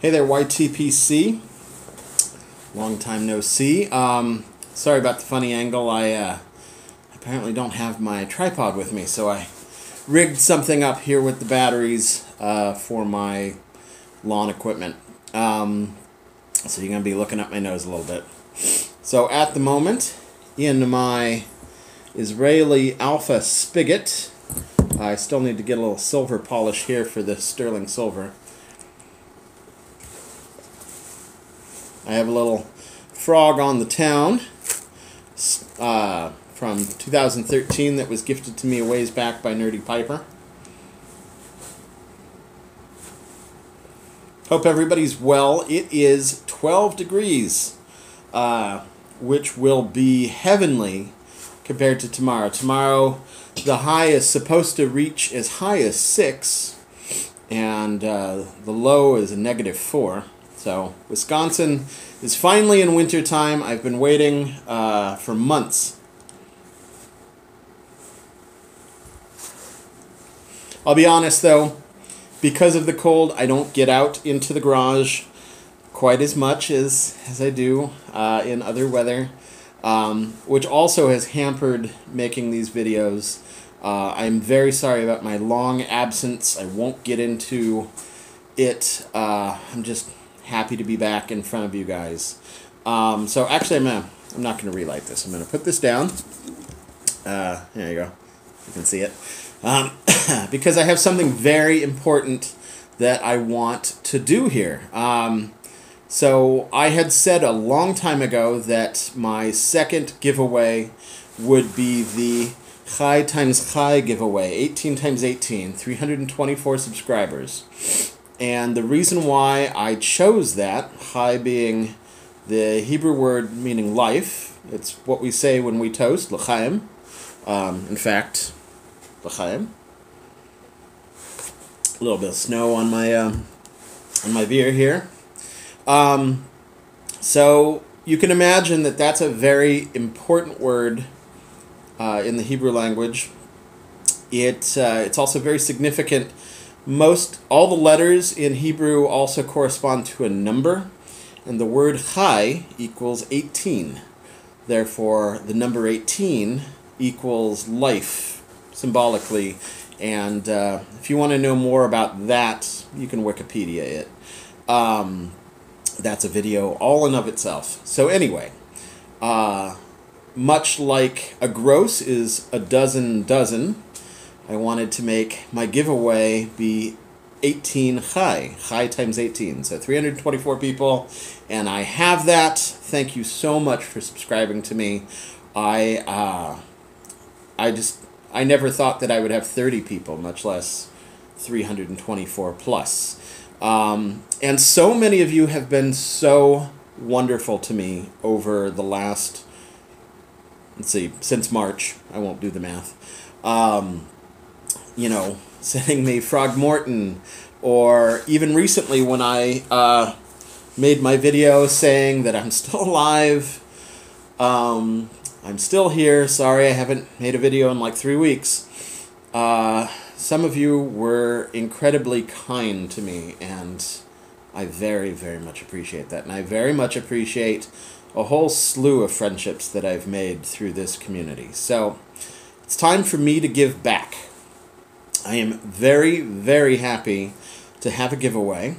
Hey there, YTPC. Long time no see. Sorry about the funny angle. I apparently don't have my tripod with me, so I rigged something up here with the batteries for my lawn equipment. So you're going to be looking up my nose a little bit. So at the moment, in my Israeli Alpha spigot, I still need to get a little silver polish here for the sterling silver. I have a little frog on the town from 2013 that was gifted to me a ways back by Nerdy Piper. Hope everybody's well. It is 12 degrees, which will be heavenly compared to tomorrow. Tomorrow, the high is supposed to reach as high as 6, and the low is a -4. So Wisconsin is finally in winter time. I've been waiting for months. I'll be honest though, because of the cold, I don't get out into the garage quite as much as I do in other weather, which also has hampered making these videos. I'm very sorry about my long absence. I won't get into it. I'm just happy to be back in front of you guys. So actually, I'm not going to relight this. I'm going to put this down. There you go. You can see it. Because I have something very important that I want to do here. So I had said a long time ago that my second giveaway would be the Chai times Chai giveaway, 18 times 18, 324 subscribers. And the reason why I chose that, Chai being the Hebrew word meaning life, it's what we say when we toast, l'chaim. In fact, l'chaim. A little bit of snow on my beer here. So you can imagine that that's a very important word in the Hebrew language. It's also very significant. All the letters in Hebrew also correspond to a number, and the word chai equals 18. Therefore, the number 18 equals life, symbolically. And if you want to know more about that, you can Wikipedia it. That's a video all in of itself. So anyway, much like a gross is a dozen, I wanted to make my giveaway be 18 chai. Chai times 18. So 324 people. And I have that. Thank you so much for subscribing to me. I never thought that I would have 30 people, much less 324 plus. And so many of you have been so wonderful to me over the last, let's see, since March. I won't do the math. You know, sending me Frog Morton, or even recently when I made my video saying that I'm still alive, I'm still here, sorry I haven't made a video in like 3 weeks. Some of you were incredibly kind to me, and I very, very much appreciate that. And I very much appreciate a whole slew of friendships that I've made through this community. So it's time for me to give back. I am very, very happy to have a giveaway.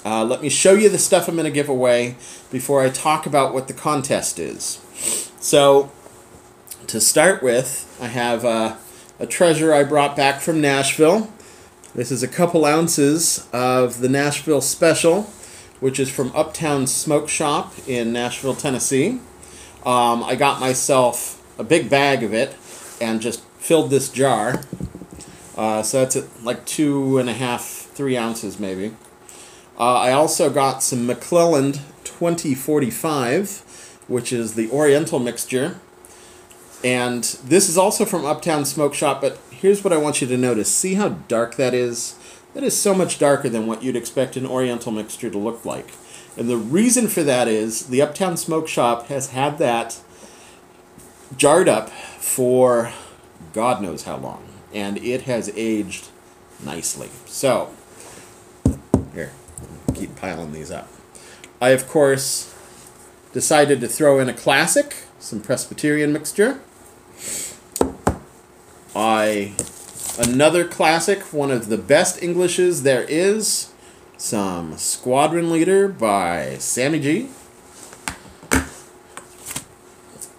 Let me show you the stuff I'm going to give away before I talk about what the contest is. So, to start with, I have a treasure I brought back from Nashville. This is a couple ounces of the Nashville Special, which is from Uptown Smoke Shop in Nashville, Tennessee. I got myself a big bag of it and just filled this jar. So that's at like 2.5, 3 ounces maybe. I also got some McClelland 2045, which is the Oriental mixture. And this is also from Uptown Smoke Shop, but here's what I want you to notice. See how dark that is? That is so much darker than what you'd expect an Oriental mixture to look like. And the reason for that is the Uptown Smoke Shop has had that jarred up for God knows how long. And it has aged nicely. So, here, keep piling these up. I, of course, decided to throw in a classic, some Presbyterian mixture. Another classic, one of the best Englishes there is, some Squadron Leader by Sammy G.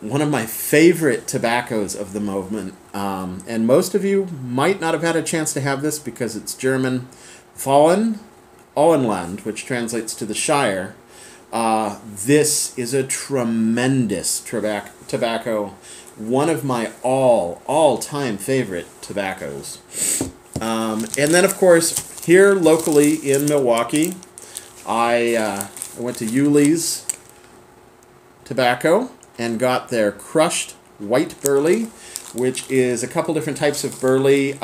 One of my favorite tobaccos of the moment, and most of you might not have had a chance to have this because it's German. Fallen Auenland, which translates to the Shire. This is a tremendous tobacco, one of my all-time favorite tobaccos. And then, of course, here locally in Milwaukee, I went to Yuli's Tobacco and got their crushed white burley, which is a couple different types of burley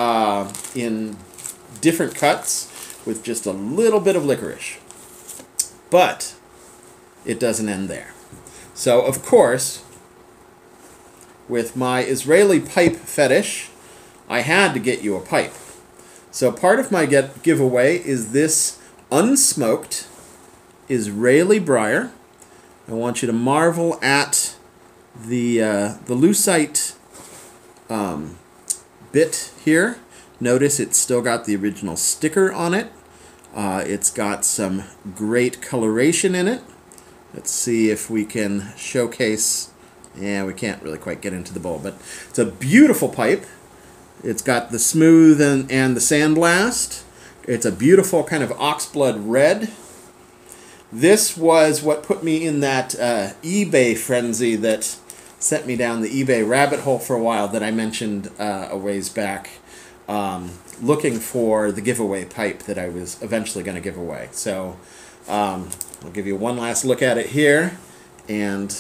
in different cuts with just a little bit of licorice. But it doesn't end there. So, of course, with my Israeli pipe fetish, I had to get you a pipe. So part of my giveaway is this unsmoked Israeli briar. I want you to marvel at the lucite bit here. Notice it's still got the original sticker on it. It's got some great coloration in it. Let's see if we can showcase. Yeah, we can't really quite get into the bowl, but it's a beautiful pipe. It's got the smooth and the sandblast. It's a beautiful kind of oxblood red. This was what put me in that eBay frenzy that sent me down the eBay rabbit hole for a while that I mentioned a ways back, looking for the giveaway pipe that I was eventually going to give away. So I'll give you one last look at it here and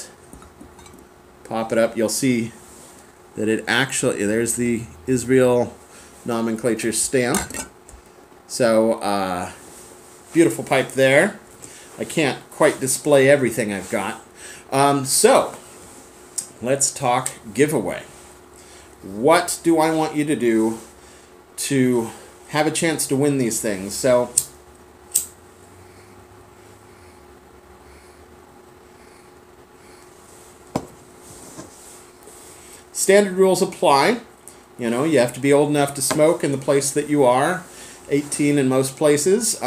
pop it up. You'll see that it actually, there's the Israel nomenclature stamp. So beautiful pipe there. I can't quite display everything I've got. So let's talk giveaway. What do I want you to do to have a chance to win these things? So standard rules apply. You know, you have to be old enough to smoke in the place that you are. 18 in most places.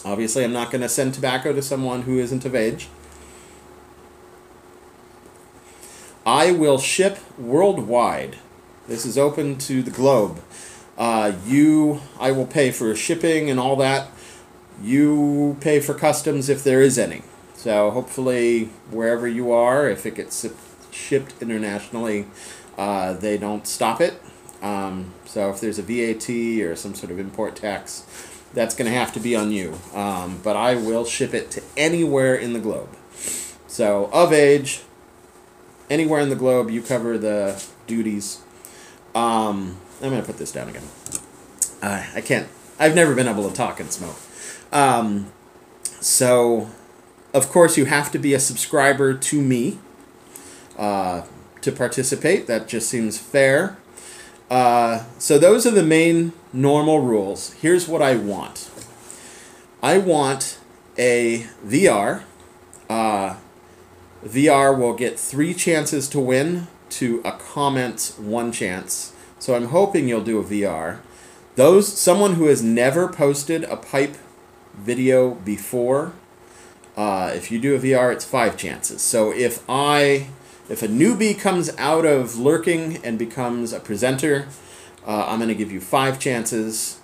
Obviously, I'm not going to send tobacco to someone who isn't of age. I will ship worldwide. This is open to the globe. I will pay for shipping and all that. You pay for customs if there is any. So hopefully, wherever you are, if it gets shipped internationally, they don't stop it. So if there's a VAT or some sort of import tax, that's going to have to be on you. But I will ship it to anywhere in the globe. So of age, anywhere in the globe, you cover the duties. I'm going to put this down again. I can't. I've never been able to talk and smoke. So, of course, you have to be a subscriber to me to participate. That just seems fair. So those are the main normal rules. Here's what I want. I want a VR. VR will get 3 chances to win to a comment 1 chance. So I'm hoping you'll do a VR. Someone who has never posted a pipe video before, if you do a VR, it's 5 chances. So if a newbie comes out of lurking and becomes a presenter, I'm going to give you 5 chances.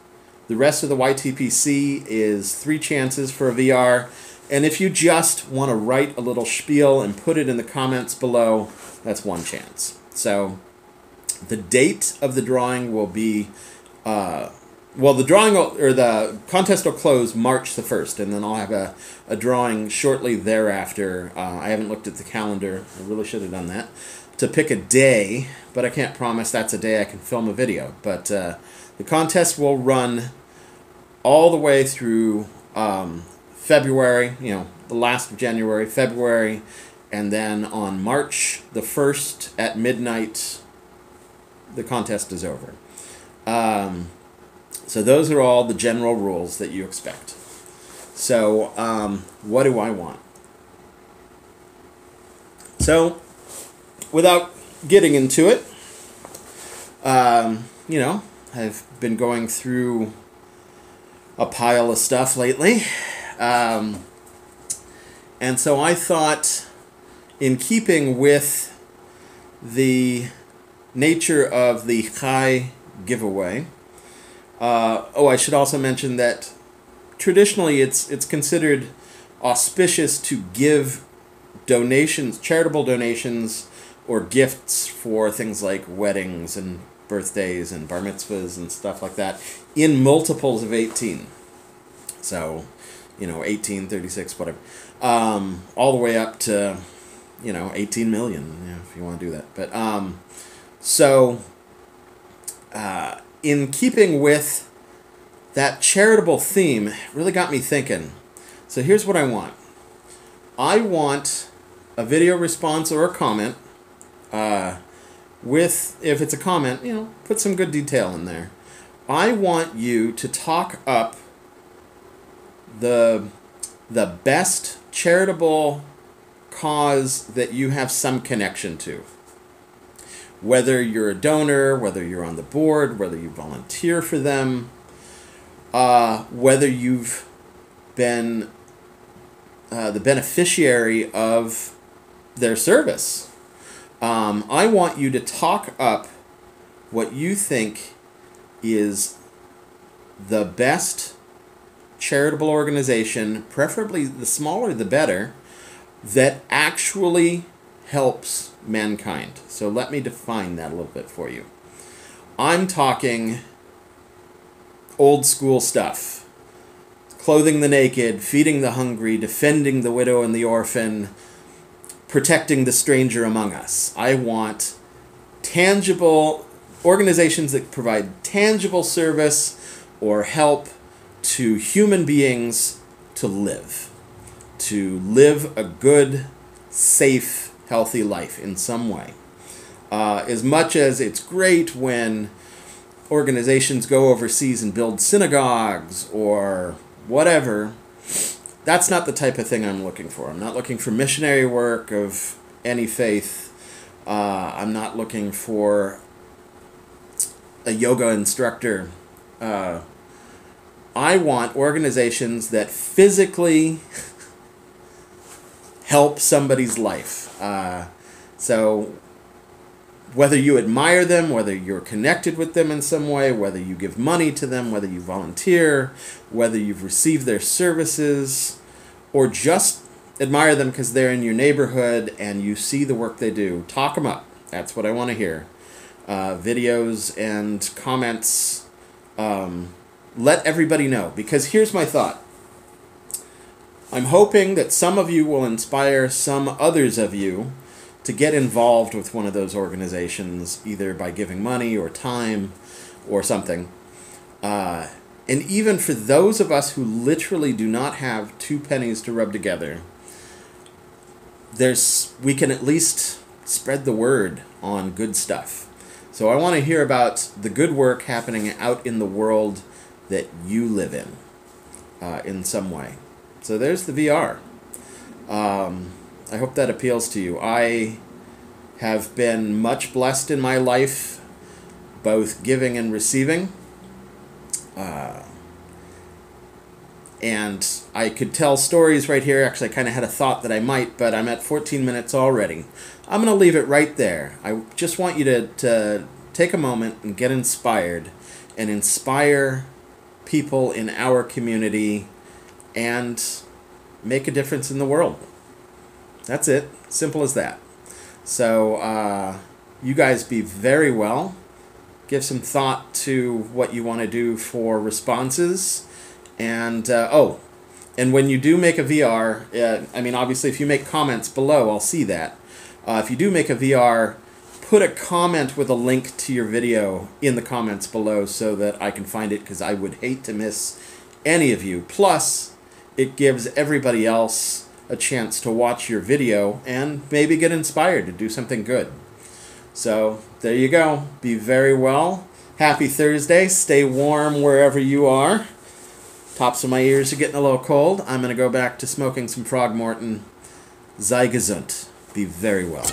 The rest of the YTPC is 3 chances for a VR. And if you just want to write a little spiel and put it in the comments below, that's 1 chance. So the date of the drawing will be, the contest will close March the 1st, and then I'll have a drawing shortly thereafter. I haven't looked at the calendar. I really should have done that. To pick a day, but I can't promise that's a day I can film a video. But the contest will run all the way through February, the last of January, February, and then on March the 1st at midnight, the contest is over. So those are all the general rules that you expect. So, what do I want? So, without getting into it, you know, I've been going through a pile of stuff lately. And so I thought, in keeping with the nature of the GAW giveaway, I should also mention that traditionally it's considered auspicious to give donations, charitable donations, or gifts for things like weddings and birthdays and bar mitzvahs and stuff like that in multiples of 18. So, 18, 36, whatever. All the way up to, 18 million, if you want to do that. But, in keeping with that charitable theme, it really got me thinking. So here's what I want. I want a video response or a comment if it's a comment, put some good detail in there. I want you to talk up the best charitable cause that you have some connection to. Whether you're a donor, whether you're on the board, whether you volunteer for them, whether you've been the beneficiary of their service. I want you to talk up what you think is the best charitable organization, preferably the smaller the better, that actually helps mankind. So let me define that a little bit for you. I'm talking old school stuff. Clothing the naked, feeding the hungry, defending the widow and the orphan, protecting the stranger among us. I want tangible organizations that provide tangible service or help to human beings to live a good, safe, healthy life in some way. As much as it's great when organizations go overseas and build synagogues or whatever, that's not the type of thing I'm looking for. I'm not looking for missionary work of any faith. I'm not looking for a yoga instructor. I want organizations that physically help somebody's life. So whether you admire them, whether you're connected with them in some way, whether you give money to them, whether you volunteer, whether you've received their services, or just admire them because they're in your neighborhood and you see the work they do, talk them up. That's what I want to hear. Videos and comments. Let everybody know. Because here's my thought. I'm hoping that some of you will inspire some others of you to get involved with one of those organizations, either by giving money or time or something. And even for those of us who literally do not have 2 pennies to rub together, we can at least spread the word on good stuff. So I want to hear about the good work happening out in the world that you live in some way. So there's the VR. I hope that appeals to you. I have been much blessed in my life, both giving and receiving. And I could tell stories right here. Actually, I kind of had a thought that I might, but I'm at 14 minutes already. I'm going to leave it right there. I just want you to take a moment and get inspired and inspire people in our community and make a difference in the world. That's it. Simple as that. So you guys be very well. Give some thought to what you want to do for responses. And, and when you do make a VR, obviously if you make comments below, I'll see that. If you do make a VR, put a comment with a link to your video in the comments below so that I can find it, because I would hate to miss any of you. Plus, it gives everybody else a chance to watch your video and maybe get inspired to do something good. So there you go. Be very well. Happy Thursday. Stay warm wherever you are. Tops of my ears are getting a little cold. I'm going to go back to smoking some Frogmorton. Sei gesund. Be very well.